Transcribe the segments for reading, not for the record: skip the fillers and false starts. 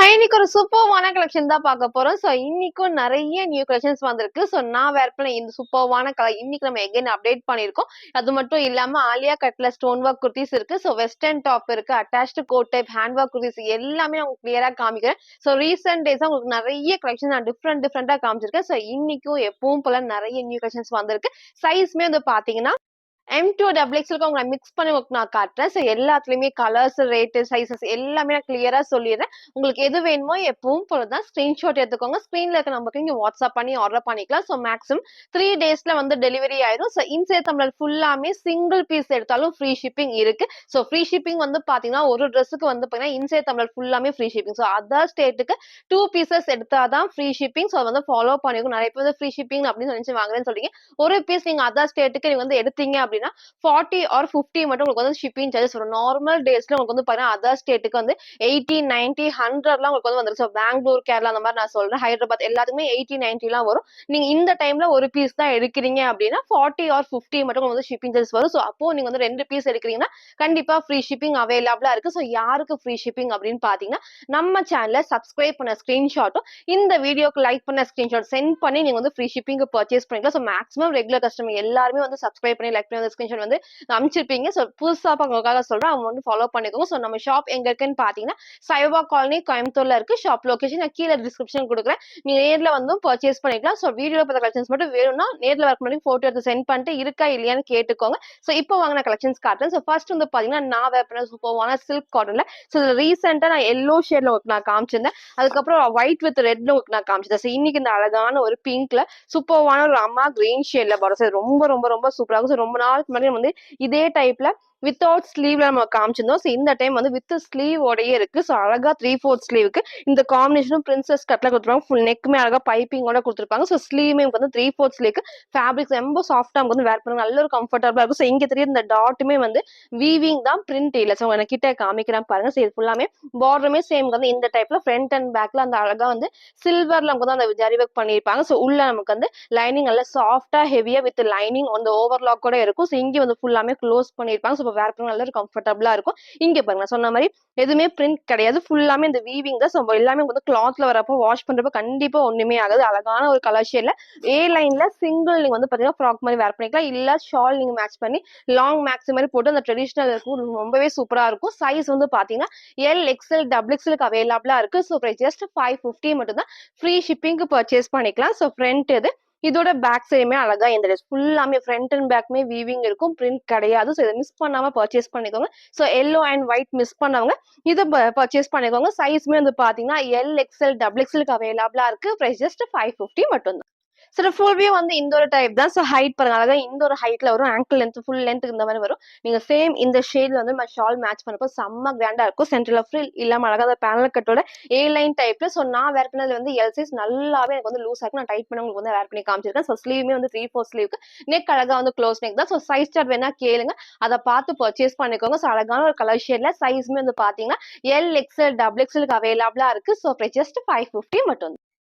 இன்னைக்கு ஒரு சூப்பர்வான கலெக்ஷன் தான் பார்க்க போறோம். ஸோ இன்னைக்கும் நெறைய நியூ கலெக்ஷன்ஸ் வந்திருக்கு. ஸோ நான் வேர் பண்ண இந்த சூப்பர்வான கலர் இன்னைக்கு நம்ம எகைன் அப்டேட் பண்ணியிருக்கோம். அது மட்டும் இல்லாம ஆலியா கட்ல ஸ்டோன் ஒர்க் குர்தீஸ் இருக்கு. ஸோ வெஸ்டர்ன் டாப் இருக்கு. Attached coat type hand work kurtis எல்லாமே நான் உங்களுக்கு கிளியரா காமிக்கிறேன். ஸோ ரீசென்ட் டேஸா உங்களுக்கு நெறைய கலெக்ஷன் நான் டிஃப்ரெண்டா காமிச்சிருக்கேன். ஸோ இன்னைக்கும் எப்பவும் போல நெறைய நியூ கலெக்ஷன்ஸ் வந்திருக்கு. சைஸ்மே வந்து பாத்தீங்கன்னா M2 டபுள் எக்ஸ்எல்க்கு உங்களை மிக்ஸ் பண்ணி உங்களுக்கு நான் காட்டுறேன். ஸோ எல்லாத்துலயுமே கலர்ஸ், ரேட்டு, சைஸஸ் எல்லாமே நான் கிளியரா சொல்லிடுறேன். உங்களுக்கு எது வேணுமோ எப்பவும் போலதான் ஸ்கிரீன்ஷாட் எடுத்துக்கோங்க. ஸ்கிரீன்ல இருக்க நம்பருக்கு நீங்க வாட்ஸ்அப் பண்ணி ஆர்டர் பண்ணிக்கலாம். ஸோ மேக்ஸிமம் 3 டேஸ்ல வந்து டெலிவரி ஆயிடும். ஸோ இன்சைட் தமிழ் ஃபுல்லாமே சிங்கிள் பீஸ் எடுத்தாலும் ஃப்ரீ ஷிப்பிங் இருக்கு. ஸோ ஃப்ரீ ஷிப்பிங் வந்து பாத்தீங்கன்னா ஒரு ட்ரெஸ்ஸுக்கு வந்து பாத்தீங்கன்னா இன்சைட் தமிழ் ஃபுல்லாமே ஃப்ரீ ஷிப்பிங். ஸோ அதர் ஸ்டேட்டுக்கு 2 பீசஸ் எடுத்தாதான் ஃப்ரீ ஷிப்பிங். ஸோ வந்து ஃபாலோ பண்ணிக்கும். நிறைய பேர் வந்து ஃப்ரீ ஷிப்பிங் அப்படின்னு நினைச்சு வாங்குறேன்னு சொல்றீங்க. ஒரு பீஸ் நீங்க அதர் ஸ்டேட்டுக்கு நீங்க வந்து எடுத்தீங்க அப்படின்னா 40 ஆர் 50 மட்டும் உங்களுக்கு வந்து ஷிப்பிங் சார்ஜஸ் வரும். நார்மல் டேஸ்ல உங்களுக்கு வந்து பாத்தீங்கன்னா அதர் ஸ்டேட்டுக்கு வந்து 80, 90, 100 உங்களுக்கு வந்து வந்துரும். ஸோ பெங்களூர், கேரளா அந்த மாதிரி நான் சொல்றேன். ஹைதராபாத் எல்லாத்துக்குமே 80, 90 வரும். நீங்க இந்த டைம்ல ஒரு பீஸ் தான் எடுக்கிறீங்க அப்படின்னா 40 ஆர் 50 மட்டும் வந்து ஷிப்பிங் சார்ஜஸ் வரும். ஸோ அப்போ நீங்க வந்து 2 பீஸ் எடுக்கிறீங்கன்னா கண்டிப்பா ஃப்ரீ ஷிப்பிங் அவைலபிளா இருக்கு. ஸோ யாருக்கு ஃப்ரீ ஷிப்பிங் அப்படின்னு பாத்தீங்கன்னா நம்ம சேனலை சப்ஸ்கிரைப் பண்ண ஸ்கிரீன்ஷாட்டும் இந்த வீடியோக்கு லைக் பண்ண ஸ்கிரீன்ஷாட் சென்ட் பண்ணி நீங்க வந்து ஃப்ரீ ஷிப்பிங் பர்ச்சேஸ் பண்ணிக்கலாம். ஸோ மேக்ஸிமம் ரெகுலர் கஸ்டமர் எல்லாருமே வந்து சப்ஸ்கிரைப் பண்ணி லைக் பண்ணி ஸ்கிரீன்ஷாட் வந்து அனுப்பிச்சிருப்பீங்க. ஸோ புதுசா உங்களுக்காக சொல்றேன், அவங்க வந்து ஃபாலோ பண்ணிக்கோங்க. ஸோ நம்ம ஷாப் எங்க இருக்குன்னு பாத்தீங்கன்னா சைவா காலனி கோயம்புத்தூர்ல இருக்கு. ஷாப் லொகேஷன் நான் கீழே டிஸ்கிரிப்ஷன் கொடுக்குறேன். நீங்க நேர்ல வந்து பர்ச்சேஸ் பண்ணிக்கலாம். ஸோ வீடியோ பார்த்த கலெக்ஷன்ஸ் மட்டும் வேணும்னா நேர்ல வர முன்னாடி போட்டோ எடுத்து சென்ட் பண்ணிட்டு இருக்கா இல்லையான்னு கேட்டுக்கோங்க. ஸோ இப்போ வாங்கின கலெக்ஷன்ஸ் காட்டுறேன். ஸோ ஃபர்ஸ்ட் வந்து பாத்தீங்கன்னா நான் வேர் பண்ண சூப்பர்வான சில்க் காட்டன்ல. ஸோ ரீசெண்டா நான் எல்லோ ஷேட்ல உங்களுக்கு நான் காமிச்சிருந்தேன். அதுக்கப்புறம் ஒயிட் வித் ரெட்ல உங்களுக்கு நான் காமிச்சிருந்தேன். ஸோ இன்னைக்கு இந்த அழகான ஒரு பிங்க்ல சூப்பர்வான ஒரு அம்மா கிரீன் ஷேட்ல வரும். ரொம்ப ரொம்ப ரொம்ப சூப்பரா இருக்கும். ஸோ ரொம்ப நாளுக்கு முன்னாடி வந்து இதே டைப்ல வித்தவுட் ஸ்லீவ்ல நம்ம காமிச்சிருந்தோம். ஸோ இந்த டைம் வந்து வித் ஸ்லீவ் ஓடையே இருக்கு. ஸோ அழகா 3/4 ஸ்லீவுக்கு இந்த காம்பினேஷனும் பிரின்சஸ் கட்ல கொடுத்துருப்பாங்க. ஃபுல் நெக்குமே அழகா பைப்பிங்கோட கொடுத்துருப்பாங்க. ஸோ ஸ்லீவுமே வந்து 3/4 ஸ்லீவ்க்கு ஃபேப்ரிக்ஸ் ரொம்ப சாஃப்டா நமக்கு வந்து வேர் பண்ண நல்ல ஒரு கம்ஃபர்டபுளா இருக்கும். ஸோ இங்க தெரியுது இந்த டாட்டுமே வந்து வீவிங் தான், பிரிண்ட் இல்ல. ஸோ எனக்கு கிட்ட காமிக்கிறேன் பாருங்க. ஸோ இது ஃபுல்லாமே பார்டருமே சேம் வந்து இந்த டைப்ல ஃப்ரண்ட் அண்ட் பேக்ல அந்த அழகா வந்து சில்வர்ல நமக்கு வந்து அந்த ஜரி ஒர்க் பண்ணியிருப்பாங்க. ஸோ உள்ள நமக்கு வந்து லைனிங் நல்லா சாஃப்டா ஹெவியா வித் லைனிங் அந்த ஓவர்லாக் கூட இருக்கும். ஸோ இங்க வந்து ஃபுல்லாமே க்ளோஸ் பண்ணியிருப்பாங்க. ஸோ வேர் பண்ண நல்ல ஒரு கம்ஃபர்டபுளா இருக்கும். இங்க பாருங்க நான் சொன்ன மாதிரி எதுவுமே பிரிண்ட் கிடையாது. ஃபுல்லாமே இந்த வீவிங் தான். ஸோ எல்லாமே வந்து கிளாத்ல வரப்போ வாஷ் பண்றப்ப கண்டிப்பா ஒண்ணுமே ஆகாது. அழகான ஒரு கலர் ஷேட்ல ஏ லைன்ல சிங்கிள் நீங்க வந்து பாத்தீங்கன்னா ஃப்ராக் மாதிரி வேர் பண்ணிக்கலாம். இல்ல ஷால் நீங்க மேட்ச் பண்ணி லாங் மேக்ஸ் மாதிரி போட்டு அந்த ட்ரெடிஷனல் இருக்கும். ரொம்பவே சூப்பரா இருக்கும். சைஸ் வந்து பாத்தீங்கன்னா எல், எக்ஸ்எல், டபுள் எக்ஸ்எலுக்கு அவைலபிளா இருக்கு. ஸோ ஜஸ்ட் 550 மட்டும் தான் ஃப்ரீ ஷிப்பிங்க்கு பர்ச்சேஸ் பண்ணிக்கலாம். ஸோ ஃப்ரண்ட் இது இதோட பேக் சைடுமே அழகா இந்த ட்ரெஸ் ஃபுல்லாமே ஃப்ரண்ட் அண்ட் பேக்மே வீவிங் இருக்கும். பிரிண்ட் கிடையாது. ஸோ இதை மிஸ் பண்ணாம பர்ச்சேஸ் பண்ணிக்கோங்க. So yellow and white miss பண்ணவங்க இதை பர்ச்சேஸ் பண்ணிக்கோங்க. சைஸ்மே வந்து பாத்தீங்கன்னா எல், எக்ஸ்எல், டபுள் எக்ஸ்எலுக்கு அவைலபிளா இருக்கு. பிரைஸ் ஜஸ்ட் 550 மட்டும் தான். சரி ஃபுல் வியூ வந்து இந்த ஒரு டைப் தான். ஸோ ஹைட் பாருங்க அழகா இந்த ஒரு ஹைட்ல வரும். ஆங்கிள் லென்த் ஃபுல் லென்த் இந்த மாதிரி வரும். நீங்க சேம் இந்த ஷேட்ல வந்து ஷால் மேட்ச் பண்ணப்போ செம்ம கிராண்டா இருக்கும். சென்டர்ல ஃப்ரில் இல்லாம அழகா அந்த பேனல் கட்டோட ஏ லைன் டைப்ல. ஸோ நான் வேர் பண்ணது வந்து எல் சைஸ் நல்லாவே எனக்கு வந்து லூஸ் ஆகும். நான் டைட் பண்ண உங்களுக்கு வந்து வேர் பண்ணி காமிச்சிருக்கேன். ஸோ ஸ்லீவுமே வந்து 3/4 ஸ்லீவுக்கு நெக் அழகா வந்து க்ளோஸ் நெக் தான். ஸோ சைஸ் சார்ட் வேணா கேளுங்க, அதை பார்த்து பர்ச்சேஸ் பண்ணிக்கோங்க. ஸோ அழகான ஒரு கலர் ஷேட்ல சைஸ்மே வந்து பாத்தீங்கன்னா எல், எக்ஸ்எல், டபுள் எக்ஸ்எலுக்கு அவைலபிளா இருக்கு. ஸோ ஜஸ்ட் 550 மட்டும்.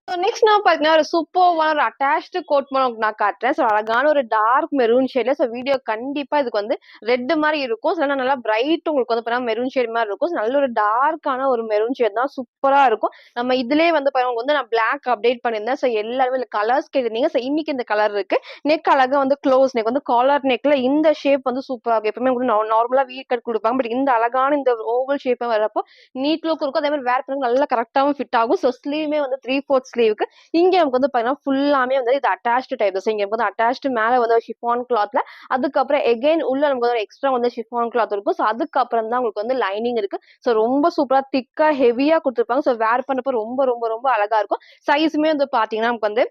நெக்ஸ்ட் நான் பாத்தீங்கன்னா ஒரு சூப்பர்வான ஒரு அட்டாச்டு கோட் நான் காட்டுறேன். ஸோ அழகான ஒரு டார்க் மெரூன் ஷேட்ல. ஸோ வீடியோ கண்டிப்பா இதுக்கு வந்து ரெட் மாதிரி இருக்கும். ஸோ நல்லா பிரைட் உங்களுக்கு வந்து மெரூன் ஷேட் மாதிரி இருக்கும். நல்ல ஒரு டார்க்கான ஒரு மெரூன் ஷேட் தான், சூப்பரா இருக்கும். நம்ம இதுலயே வந்து பாருங்க வந்து நான் பிளாக் அப்டேட் பண்ணியிருந்தேன். ஸோ எல்லாருமே கலர்ஸ் கேட்டிருந்தீங்க. ஸோ இன்னைக்கு இந்த கலர் இருக்கு. நெக் அழகா வந்து க்ளோஸ் நெக் வந்து காலர் நெக்ல இந்த ஷேப் வந்து சூப்பரா இருக்கும். எப்பவுமே வந்து நார்மலா வீ கட் கொடுப்பாங்க. பட் இந்த அழகான இந்த ஓவல் ஷேப் வரப்போ நீட் லுக் இருக்கும். அதே மாதிரி வேர் பண்ணி நல்லா கரெக்டாவும் ஃபிட் ஆகும். ஸோ ஸ்லீவுமே வந்து 3/4 ஸ்லீவுக்கு இங்க நமக்கு வந்து பாத்தீங்கன்னா ஃபுல்லாமே வந்து இது அட்டாச்டு டைப் தான். இங்க வந்து அட்டாச்டு மேல வந்து ஷிஃபான் கிளாத்ல, அதுக்கப்புறம் எகைன் உள்ள நமக்கு வந்து எக்ஸ்ட்ரா வந்து ஷிஃபான் கிளாத் இருக்கும். ஸோ அதுக்கப்புறம் தான் உங்களுக்கு வந்து லைனிங் இருக்கு. ஸோ ரொம்ப சூப்பரா திக்கா ஹெவியா கொடுத்துருப்பாங்க. ஸோ வேர் பண்ணப்போ ரொம்ப ரொம்ப ரொம்ப அழகா இருக்கும். சைஸுமே வந்து பாத்தீங்கன்னா நமக்கு வந்து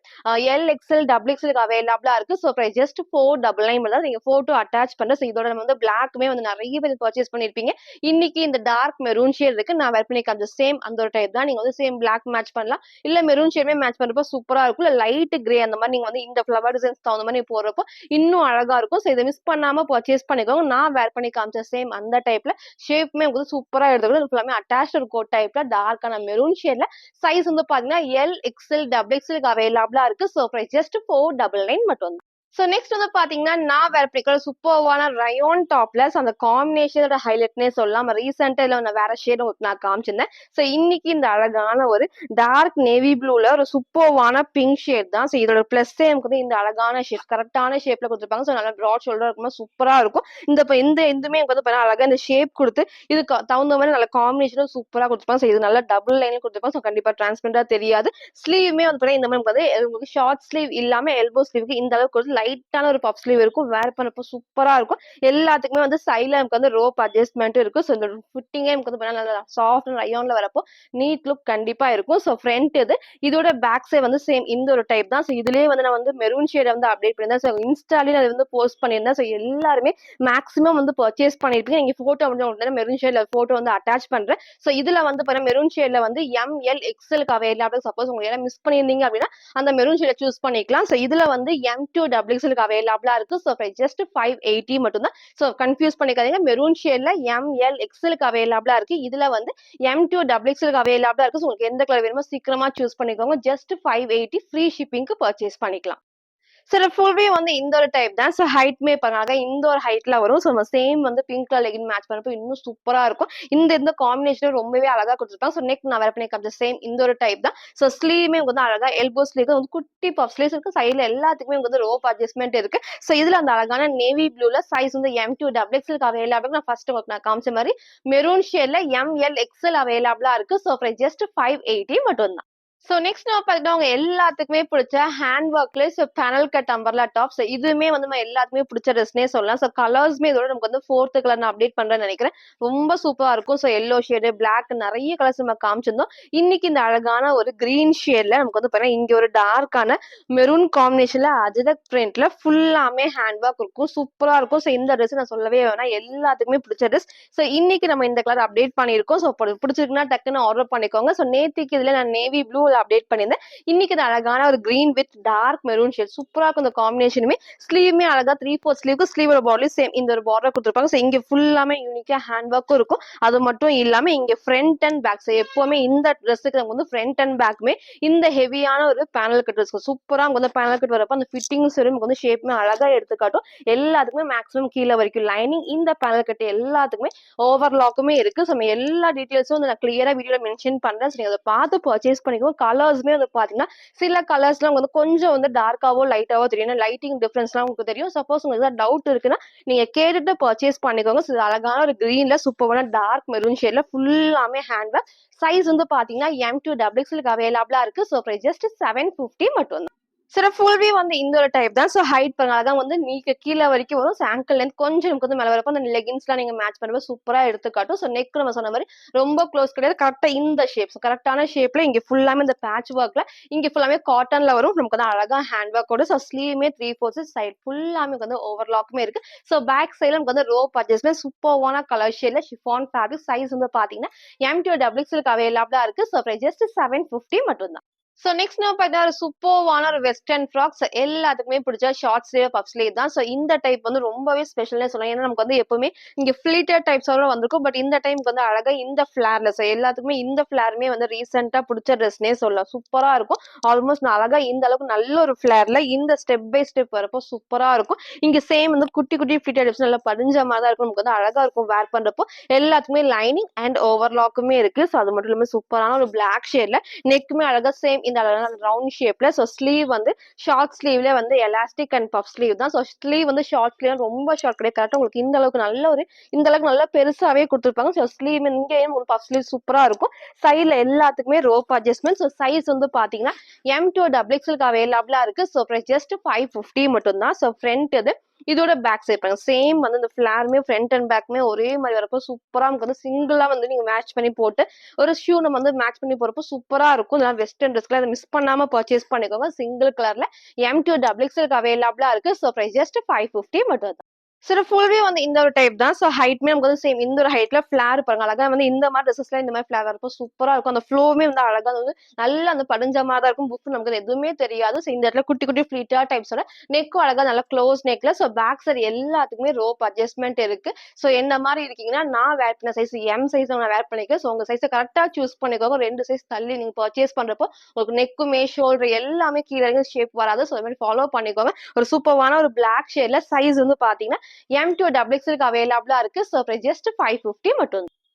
எல், எக்ஸ்எல், டபுள் எக்ஸ்எலுக்கு அவைலபிளா இருக்கு. ஸோ பிரைஸ் ஜஸ்ட் 499 தான். நீங்க போட்டோ அட்டாச் பண்ண. ஸோ இதோட நம்ம வந்து பிளாக்குமே வந்து நிறைய பேர் பர்ச்சேஸ் பண்ணிருப்பீங்க. இன்னைக்கு இந்த டார்க் மெரூன் ஷேட் இருக்கு. நான் வேர் பண்ணி காமிச்ச சேம் அந்த ஒரு டைப் தான். நீங்க வந்து சேம் பிளாக் மேட்ச் பண்ணலாம். இல்ல மெரூன் ஷேடுமே மேட்ச் பண்றப்போ சூப்பரா இருக்கும். இல்ல லைட் கிரே அந்த மாதிரி நீங்க வந்து இந்த ஃபிளவர் டிசைன்ஸ் தகுந்த மாதிரி போடுறப்போ இன்னும் அழகா இருக்கும். ஸோ இதை மிஸ் பண்ணாம பர்ச்சேஸ் பண்ணிக்கோங்க. நான் வேர் பண்ணி காமிச்ச சேம் அந்த டைப்ல ஷேப்புமே உங்களுக்கு சூப்பரா எடுத்துக்கணும். ஃபுல்லாமே அட்டாச் ஒரு கோட் டைப்ல டார்க்கான மெரூன் ஷேட்ல. சைஸ் வந்து பாத்தீங்கன்னா எல், எக்ஸ்எல், டபுள் எக்ஸ்எலுக்கு அவைலபிளா இருக்கு. ஸோ பிரைஸ் ஜஸ்ட் 499 மட்டும். ஸோ நெக்ஸ்ட் வந்து பாத்தீங்கன்னா, நான் வேற பிடிக்கிற சூப்பர்வான ரயோன் டாப்லெஸ் அந்த காம்பினேஷனோட ஹைலைட்னே சொல்லலாம். ரீசெண்டா இதுல நான் வேற ஷேட் உங்களுக்கு நான் காமிச்சிருந்தேன். ஸோ இன்னைக்கு இந்த அழகான ஒரு டார்க் நேவி ப்ளூல ஒரு சூப்பர்வான பிங்க் ஷேட் தான். ஸோ இதோட பிளஸ்ஸே நமக்கு வந்து இந்த அழகான ஷேப் கரெக்டான ஷேப்ல கொடுத்துருப்பாங்க. ஸோ நல்லா ப்ராட் ஷோல்டர் இருக்கும்போது சூப்பரா இருக்கும். இந்த இதுமே எனக்கு வந்து பாத்தீங்கன்னா அழகா இந்த ஷேப் கொடுத்து இதுக்கு தகுந்த மாதிரி நல்ல காம்பினேஷனும் சூப்பரா கொடுத்துருப்பாங்க. ஸோ இது நல்லா டபுள் லைன்ல கொடுத்துருப்பாங்க. ஸோ கண்டிப்பா டிரான்ஸ்பரண்டா தெரியாது. ஸ்லீவுமே வந்து பாத்தீங்கன்னா இந்த மாதிரி வந்து உங்களுக்கு ஷார்ட் ஸ்லீவ் இல்லாம எல்போ ஸ்லீவுக்கு இந்த அளவுக்கு ஒரு லைட்டான ஒரு பஃப் ஸ்லீவ் இருக்கும். வேர் பண்ணப்போ சூப்பரா இருக்கும். எல்லாத்துக்குமே வந்து சைட்ல நமக்கு வந்து ரோப் அட்ஜஸ்ட்மெண்ட் இருக்கும். ஸோ இந்த ஃபிட்டிங்கே நமக்கு வந்து நல்லா சாஃப்ட் ரயோன்ல வரப்போ நீட் லுக் கண்டிப்பா இருக்கும். ஸோ ஃப்ரண்ட் இதோட பேக் சைடு வந்து சேம் இந்த ஒரு டைப் தான். ஸோ இதுலயே வந்து நான் வந்து மெரூன் ஷேட் வந்து அப்டேட் பண்ணியிருந்தேன். ஸோ இன்ஸ்டாலே நான் வந்து போஸ்ட் பண்ணியிருந்தேன். ஸோ எல்லாருமே மேக்ஸிமம் வந்து பர்ச்சேஸ் பண்ணிருப்பீங்க. நீங்க போட்டோ வந்து உங்களுக்கு மெரூன் ஷேட்ல போட்டோ வந்து அட்டாச் பண்றேன். ஸோ இதுல வந்து பாருங்க மெரூன் ஷேட்ல வந்து ML XL அவைலபிள். சப்போஸ் உங்களுக்கு மிஸ் பண்ணியிருந்தீங்க அப்படின்னா அந்த மெரூன் ஷேட சூஸ் பண்ணிக்கலாம். ஸோ இதுல வந்து M2XL அவைலபிளா இருக்கு. ஸோ ஜஸ்ட் 580 மட்டும் தான். ஸோ கன்ஃபியூஸ் பண்ணிக்காதீங்க. மெரூன் ஷேட்ல ML XL அவைலபிளா இருக்கு. இதுல வந்து M2XL அவைலபிளா இருக்கு. ஸோ உங்களுக்கு எந்த கலர் வேணுமோ சீக்கிரமா சூஸ் பண்ணிக்கோங்க. ஜஸ்ட் 580 ஃப்ரீ ஷிப்பிங்க்கு பர்ச்சேஸ் பண்ணிக்கலாம். சார் ஃபுல்வே வந்து இந்த ஒரு டைப் தான். ஸோ ஹைட்மே பண்ணாங்க இந்த ஒரு ஹைட்ல வரும். ஸோ சேம் வந்து பிங்க் கலர் லெகின் மேட்ச் பண்ணப்போ இன்னும் சூப்பரா இருக்கும். இந்த காம்பினேஷன் ரொம்பவே அழகா கொடுத்துருப்பாங்க. ஸோ நெக் நான் வேற பண்ணி காமிச்ச சேம் இந்த ஒரு டைப் தான். ஸோ ஸ்லீவுமே வந்து அழகா எல்போ ஸ்லீவ் வந்து குட்டி பஃப் ஸ்லீவ்ஸ் இருக்கு. சைட்ல எல்லாத்துக்குமே வந்து ரோப் அட்ஜஸ்ட்மெண்ட் இருக்கு. ஸோ இதுல அந்த அழகான நேவி ப்ளூல சைஸ் வந்து M2XL அவைலபிள். நான் ஃபர்ஸ்ட் உங்களுக்கு நான் காமிச்ச மாதிரி மெரூன் ஷேட்ல ML XL அவைலபிளா இருக்கு. ஸோ ஜஸ்ட் 580 மட்டும் தான். ஸோ நெக்ஸ்ட் நம்ம பார்த்தீங்கன்னா அவங்க எல்லாத்துக்குமே பிடிச்ச ஹேண்ட் ஒர்க்ல panel cut umbrella top. So இதுவுமே வந்து நம்ம எல்லாத்துக்குமே பிடிச்ச ட்ரெஸ்னே சொல்லலாம். ஸோ கலர்ஸ்மே இதோட நமக்கு வந்து 4th கலர் நான் அப்டேட் பண்றேன்னு நினைக்கிறேன். ரொம்ப சூப்பரா இருக்கும். ஸோ எல்லோ ஷேடு, பிளாக் நிறைய கலர்ஸ் நம்ம காமிச்சிருந்தோம். இன்னைக்கு இந்த அழகான ஒரு கிரீன் ஷேட்ல நமக்கு வந்து பாருங்க இங்க ஒரு டார்க்கான மெரூன் காம்பினேஷன்ல அஜரக் பிரிண்ட்ல ஃபுல்லாமே ஹேண்ட் ஒர்க் இருக்கும். சூப்பரா இருக்கும். ஸோ இந்த ட்ரெஸ் நான் சொல்லவே வேணாம் எல்லாத்துக்குமே பிடிச்ச ட்ரெஸ். ஸோ இன்னைக்கு நம்ம இந்த கலர் அப்டேட் பண்ணியிருக்கோம். ஸோ பிடிச்சிருக்குன்னா டக்குன்னு ஆர்டர் பண்ணிக்கோங்க. ஸோ நேத்திக்கு இதுல நான் நேவி ப்ளூ அப்டேட் பண்ணியிருந்தேன். இன்னைக்கு இது அழகான ஒரு green with dark maroon shade சூப்பரா இருக்கும். இந்த காம்பினேஷனுமே ஸ்லீவுமே அழகா 3/4 ஸ்லீவுக்கு ஸ்லீவோட பார்டர் சேம் இந்த ஒரு பார்டர் கொடுத்துருப்பாங்க. ஸோ இங்க ஃபுல்லாமே யூனிக்கா ஹேண்ட் ஒர்க்கும் இருக்கும். அது மட்டும் இல்லாம இங்க ஃப்ரண்ட் அண்ட் பேக் எப்பவுமே இந்த ட்ரெஸ்ஸுக்கு நம்ம வந்து ஃப்ரண்ட் அண்ட் பேக்குமே இந்த ஹெவியான ஒரு பேனல் கட் இருக்கும். சூப்பரா வந்து பேனல் கட் வரப்போ அந்த ஃபிட்டிங்ஸ் வந்து ஷேப்புமே அழகா எடுத்துக்காட்டும். எல்லாத்துக்குமே மேக்ஸிமம் கீழே வரைக்கும் லைனிங் இந்த பேனல் கட் எல்லாத்துக்குமே ஓவர்லாக்குமே இருக்கு. ஸோ நம்ம எல்லா டீட்டெயில்ஸும் வந்து நான் கிளியரா வீடியோல மென்ஷன் பண்றேன். ஸோ நீங்க அதை பார்த்து பர்ச்சேஸ் பண்ணிக்கோங்க. கலர்ஸ்மே வந்து பாத்தீங்கன்னா சில கலர்ஸ்லாம் வந்து கொஞ்சம் வந்து டார்க்காவோ லைட்டாவோ தெரியும். லைட்டிங் டிஃபரன்ஸ்லாம் உங்களுக்கு தெரியும். சப்போஸ் உங்களுக்கு ஏதாவது டவுட் இருக்குன்னா நீங்க கேட்டுட்டு பர்ச்சேஸ் பண்ணிக்கோங்க. ஸோ அழகான ஒரு கிரீன்ல சூப்பரான டார்க் மெரூன் ஷேட்ல ஃபுல்லாமே ஹேண்ட் ஒர்க். சைஸ் வந்து பாத்தீங்கன்னா M2XL அவைலபிளா இருக்கு. ஸோ ஜஸ்ட் 750 மட்டும் தான். சார் ஃபுல்வே வந்து இந்த ஒரு டைப் தான். ஸோ ஹைட் பண்ணால் அதான் வந்து நீக்கு கீழே வரைக்கும் வரும். ஸோ ஆங்கிள் லென்த் கொஞ்சம் நமக்கு வந்து மேலே வரப்போ அந்த லெகின்ஸ்லாம் நீங்கள் மேட்ச் பண்ணும்போது சூப்பராக எடுத்துக்காட்டும். ஸோ நெக் நம்ம சொன்ன மாதிரி ரொம்ப க்ளோஸ் கிடையாது. கரெக்டாக இந்த ஷேப் ஸோ கரெக்டான ஷேப்ல இங்கே ஃபுல்லாமே இந்த பேட்ச் ஒர்க்ல இங்கே ஃபுல்லாமே காட்டன்ல வரும். நமக்கு வந்து அழகா ஹேண்ட் ஒர்க்கோட ஸோ ஸ்லீவுமே 3/4 சைட் ஃபுல்லாமே வந்து ஓவர்லாக்குமே இருக்கு. ஸோ பேக் சைடில் நமக்கு வந்து ரோப் அட்ஜஸ்ட்மெண்ட் சூப்பர்வான கலர் ஷேட்ல ஷிஃபான் ஃபேப்ரிக் சைஸ் வந்து பார்த்தீங்கன்னா M2XL அவைலபிளா இருக்கு. ஸோ ஜஸ்ட் 750 மட்டும் தான். ஸோ நெக்ஸ்ட் நம்ம பார்த்தா ஒரு சூப்பர்வான ஒரு வெஸ்டர்ன் ஃப்ராக். ஸோ எல்லாத்துக்குமே பிடிச்ச ஷார்ட் ஸ்லீவ் பஃப் ஸ்லீவ் தான். ஸோ இந்த டைப் வந்து ரொம்பவே ஸ்பெஷல்னே சொல்லலாம். ஏன்னா நமக்கு வந்து எப்பவுமே இங்க ஃபிளிட்டட் டைப்ஸோட வந்திருக்கும். பட் இந்த டைமுக்கு வந்து அழகா இந்த ஃபிளார்ல ஸோ எல்லாத்துக்குமே இந்த ஃபிளாருமே வந்து ரீசெண்டா பிடிச்ச ட்ரெஸ்னே சொல்லலாம். சூப்பரா இருக்கும். ஆல்மோஸ்ட் அழகா இந்த அளவுக்கு நல்ல ஒரு ஃபிளார்ல இந்த ஸ்டெப் பை ஸ்டெப் வரப்போ சூப்பரா இருக்கும். இங்க சேம் வந்து குட்டி குட்டி ஃபிளிட்டட் டைப்ஸ் நல்லா படிஞ்ச மாதிரி தான் இருக்கும். நமக்கு வந்து அழகா இருக்கும் வேர் பண்றப்போ. எல்லாத்துக்குமே லைனிங் அண்ட் ஓவர்லாக்குமே இருக்கு. ஸோ அது மட்டும் இல்லாமல் சூப்பரான ஒரு பிளாக் ஷேட்ல நெக்குமே அழகா சேம் இந்த ரவுண்ட் ஷேப்ல. ஸோ ஸ்லீவ் வந்து ஷார்ட் ஸ்லீவ்ல வந்து எலாஸ்டிக் அண்ட் பஃப் ஸ்லீவ் தான். ஸோ ஸ்லீவ் வந்து ஷார்ட் ஸ்லீவ் ரொம்ப ஷார்ட் கிடையாது. கரெக்டாக உங்களுக்கு இந்த அளவுக்கு நல்ல ஒரு இந்த அளவுக்கு நல்லா பெருசாவே கொடுத்துருப்பாங்க. ஸோ ஸ்லீவ் இங்கேயும் உங்களுக்கு பஃப் ஸ்லீவ் சூப்பரா இருக்கும். சைட்ல எல்லாத்துக்குமே ரோப் அட்ஜஸ்ட்மெண்ட். ஸோ சைஸ் வந்து பாத்தீங்கன்னா M2XL அவைலபிளா இருக்கு. ஸோ ஜஸ்ட் 550 மட்டும் தான். ஸோ ஃப்ரண்ட் இதோட பேக் சைட் பாருங்க சேம் வந்து இந்த ஃபிளாருமே ஃப்ரண்ட் அண்ட் பேக்குமே ஒரே மாதிரி வரப்போ சூப்பரா நமக்கு வந்து சிங்கிளா வந்து நீங்க மேட்ச் பண்ணி போட்டு ஒரு ஷூ நம்ம வந்து மேட்ச் பண்ணி போறப்போ சூப்பரா இருக்கும். இதெல்லாம் வெஸ்டர்ன் ட்ரெஸ்ல அதை மிஸ் பண்ணாம பர்ச்சேஸ் பண்ணிக்கோங்க. சிங்கிள் கலர்ல M2XL அவைலபிளா இருக்கு. ஸோ ஜஸ்ட் 550 மட்டும் தான். சில ஃபுல்வே வந்து இந்த ஒரு டைப் தான். ஸோ ஹைட்மே நமக்கு வந்து சேம் இந்த ஒரு ஹைட்ல ஃபிளேர் பாருங்க. அழகா வந்து இந்த மாரி ட்ரெஸஸ்ல இந்த மாரி ஃபிளேர் வரப்போ சூப்பரா இருக்கும். அந்த ஃப்ளோவுமே வந்து அழகா வந்து நல்லா அந்த படிஞ்ச மாரி தான் இருக்கும். புஃப்னு நமக்கு அது எதுவுமே தெரியாது. ஸோ இந்த இடத்துல குட்டி குட்டி ஃப்ளீட்டா டைப்ஸோட நெக்கும் அழகா நல்லா க்ளோஸ் நெக்ல. ஸோ பேக் சைடு எல்லாத்துக்குமே ரோப் அட்ஜஸ்ட்மென்ட் இருக்கு. ஸோ என்ன மாரி இருக்கீங்கன்னா, நான் வேர் பண்ண சைஸ் எம் சைஸ் நான் வேர் பண்ணிருக்கேன். ஸோ உங்க சைஸ கரெக்ட்டா சூஸ் பண்ணிக்கோங்க. 2 சைஸ் தள்ளி நீங்க பர்ச்சேஸ் பண்றப்போ உங்களுக்கு நெக்குமே, ஷோல்டர் எல்லாமே கீழ இறங்கி ஷேப் வராது. ஸோ அது மாரி ஃபாலோ பண்ணிக்கோங்க. ஒரு சூப்பர்வான ஒரு பிளாக் ஷேட்ல சைஸ் வந்து பாத்தீங்கன்னா M2 டபுள் எக்ஸ்எல்க்கு அவைலபிளா இருக்கு. ஸோ ஜஸ்ட் 550 மட்டும்.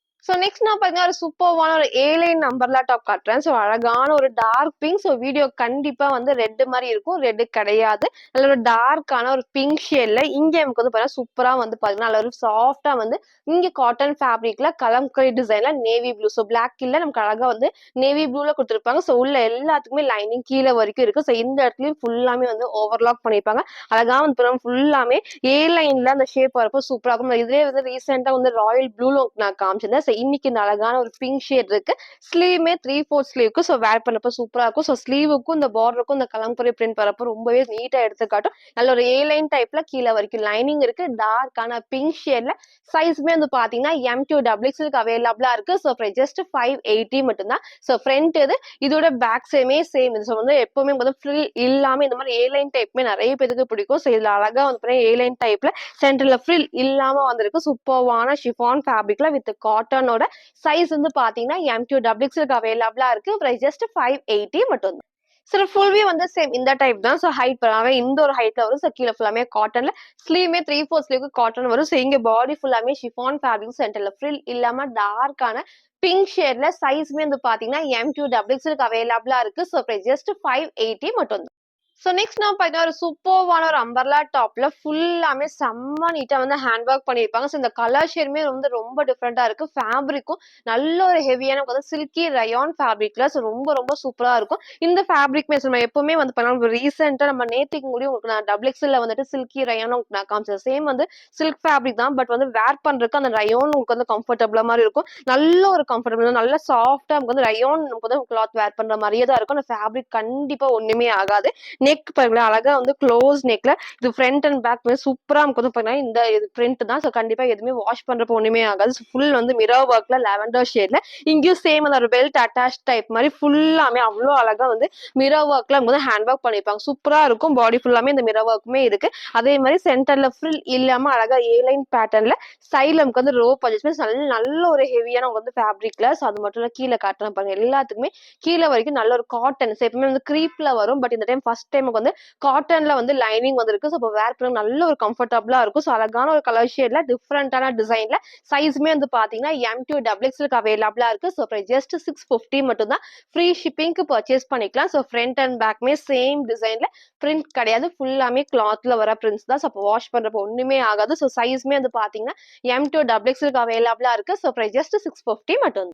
ஸோ நெக்ஸ்ட் நான் பார்த்தீங்கன்னா, ஒரு சூப்பர்வான ஒரு ஏலைன் அம்பர்லா டாப் காட்டுறேன். ஸோ அழகான ஒரு டார்க் பிங்க். ஸோ வீடியோ கண்டிப்பா வந்து ரெட் மாரி இருக்கும். ரெட் கிடையாது. நல்ல ஒரு டார்க்கான ஒரு பிங்க் ஷேட்ல இங்க நமக்கு வந்து பார்த்தீங்கன்னா, சூப்பரா வந்து பார்த்தீங்கன்னா, நல்ல ஒரு சாஃப்ட்டா வந்து இங்க காட்டன் ஃபேப்ரிக்ல கலம்கரி டிசைன்ல நேவி ப்ளூ. ஸோ பிளாக் இல்ல நமக்கு அழகா வந்து நேவி ப்ளூல குடுத்துருப்பாங்க. ஸோ உள்ள எல்லாத்துக்குமே லைனிங் கீழ வரைக்கும் இருக்கு. ஸோ இந்த இடத்துலயும் ஃபுல்லாமே வந்து ஓவர்லாக் பண்ணியிருப்பாங்க. அழகா வந்து ஃபுல்லாமே ஏ லைன்ல அந்த ஷேப் வரப்போ சூப்பரா இருக்கும். இதுவே வந்து ரீசெண்டா வந்து ராயல் ப்ளூல நான் காமிச்சிருந்தேன். ஸோ இன்னைக்கு இந்த அழகான ஒரு பிங்க் ஷேட் இருக்கு. ஸ்லீவ்மே 3/4 ஸ்லீவ்க்கு. ஸோ வேர் பண்ணப்போ சூப்பரா இருக்கும். ஸோ ஸ்லீவுக்கும் இந்த பார்டருக்கும் இந்த கலம்கரி பிரிண்ட் வரப்போ ரொம்பவே நீட்டா எடுத்து காட்டும். நல்ல ஒரு ஏ லைன் டைப்ல கீழ வரைக்கும் லைனிங் இருக்கு. டார்க்கான பிங்க் ஷேட்ல சைஸ்மே வந்து பாத்தீங்கன்னா M2 டபுள் எக்ஸ்எல்க்கு அவைலபிளா இருக்கு. ஸோ ஜஸ்ட் 580 மட்டும்தான். ஸோ ஃப்ரண்ட் இது இதோட பேக் சேமே சேம். ஸோ வந்து எப்பவுமே வந்து ஃப்ரில் இல்லாம இந்த மாதிரி ஏ லைன் டைப்மே நிறைய பேருக்கு பிடிக்கும். ஸோ இதுல அழகா வந்து ஏ லைன் டைப்ல சென்டர்ல ஃப்ரில் இல்லாம வந்திருக்கு. சூப்பர்வான ஷிஃபான் ஃபேப்ரிக்ல வித் காட்டனோட சைஸ் வந்து பாத்தீங்கன்னா M2 டபுள் எக்ஸ்எல்க்கு அவைலபிளா இருக்கு. பிரைஸ் ஜஸ்ட் 580 மட்டும். சார் ஃபுல்வே வந்து சேம் இந்த டைப் தான். ஸோ ஹைட் இந்த ஒரு ஹைட்ல வரும். ஸோ கீழே ஃபுல்லாமே காட்டன்ல ஸ்லீவ்மே 3/4 ஸ்லீவ்க்கு காட்டன் வரும். ஸோ இங்க பாடி ஃபுல்லாமே ஷிஃபான் ஃபேப்ரிக் சென்டர்ல ஃப்ரில் இல்லாம டார்க்கான பிங்க் ஷேட்ல சைஸ்மே வந்து பாத்தீங்கன்னா M2 டபுள் எக்ஸ்எல்க்கு அவைலபிளா இருக்கு. ஸோ ஜஸ்ட் 580 மட்டும். ஸோ நெக்ஸ்ட் நான் பார்த்தீங்கன்னா, ஒரு சூப்பர்வான ஒரு அம்பர்லா டாப்ல ஃபுல்லாமே செம்ம நீட்டா வந்து ஹேண்ட் ஒர்க் பண்ணியிருப்பாங்க. ஸோ இந்த கலர் ஷேடுமே வந்து ரொம்ப டிஃப்ரெண்டா இருக்கு. ஃபேப்ரிக்கும் நல்ல ஒரு ஹெவியான சில்கி ரயான் ஃபேப்ரிக்ல. ஸோ ரொம்ப ரொம்ப சூப்பரா இருக்கும். இந்த ஃபேப்ரிக் நம்ம எப்பவுமே வந்து பண்ணலாம். ரீசெண்டா நம்ம நேத்திக்கு முடி உங்களுக்கு நான் டபுள் எக்ஸ்எல்ல வந்துட்டு சில்கி ரயான் நான் காமிச்சேன். சேம் வந்து சில்க் ஃபேப்ரிக் தான். பட் வந்து வேர் பண்றதுக்கு அந்த ரயான் உங்களுக்கு வந்து கம்ஃபர்டபுளா மாதிரி இருக்கும். நல்ல ஒரு கம்ஃபர்டபுள் நல்ல சாஃப்டா நமக்கு வந்து ரயான் நமக்கு வந்து கிளாத் வேர் பண்ற மாதிரியே தான் இருக்கும். அந்த ஃபேப்ரிக் கண்டிப்பா ஒண்ணுமே ஆகாது. நெக் பாருங்களேன் அழகா வந்து க்ளோஸ் நெக்ல இது ஃப்ரண்ட் அண்ட் பேக் வந்து சூப்பரா நமக்கு வந்து பாத்தீங்கன்னா இந்த இது பிரிண்ட் தான். ஸோ கண்டிப்பா எதுவுமே வாஷ் பண்றப்போ ஒண்ணுமே ஆகாது. ஃபுல் வந்து மிரர் ஒர்க்ல லாவெண்டர் ஷேட்ல இங்கேயும் சேம் அந்த ஒரு பெல்ட் அட்டாச் டைப் மாதிரி ஃபுல்லாமே அவ்வளோ அழகா வந்து மிரர் ஒர்க்ல வந்து ஹேண்ட் ஒர்க் பண்ணிருப்பாங்க. சூப்பரா இருக்கும். பாடி ஃபுல்லாமே இந்த மிரர் ஒர்க்குமே இருக்கு. அதே மாதிரி சென்டர்ல ஃப்ரில் இல்லாம அழகா ஏ லைன் பேட்டர்ன்ல சைட்ல நமக்கு வந்து ரோப் அட்ஜஸ்ட்மெண்ட் நல்ல நல்ல ஒரு ஹெவியான வந்து ஃபேப்ரிக்ல. ஸோ அது மட்டும் இல்ல கீழே காட்டுறேன் பாருங்க எல்லாத்துக்குமே கீழே வரைக்கும் நல்ல ஒரு காட்டன் எப்பவுமே வந்து க்ரீப்ல வரும். பட் இந்த டைம் ஃபர்ஸ்ட் டைம் வந்து காட்டன்ல வந்து லைனிங் வந்திருக்கு. ஸோ இப்போ வேர் பண்ண நல்ல ஒரு கம்ஃபர்டபுளா இருக்கும். ஸோ அழகான ஒரு கலர் ஷேட்ல டிஃப்ரெண்டான டிசைன்ல சைஸ்மே வந்து பாத்தீங்கன்னா M2 டபுள் எக்ஸ்எல்க்கு அவைலபிளா இருக்கு. ஸோ ஜஸ்ட் 650 மட்டும் தான். ஃப்ரீ ஷிப்பிங்க்கு பர்ச்சேஸ் பண்ணிக்கலாம். ஸோ ஃப்ரண்ட் அண்ட் பேக்மே சேம் டிசைன்ல பிரிண்ட் கிடையாது. ஃபுல்லாமே கிளாத்ல வர பிரிண்ட்ஸ் தான். ஸோ அப்போ வாஷ் பண்றப்போ ஒண்ணுமே ஆகாது. ஸோ சைஸ்மே வந்து பாத்தீங்கன்னா M2 டபுள் எக்ஸ்எல்க்கு அவைலபிளா இருக்கு. ஸோ ஜஸ்ட் 650 மட்டும்.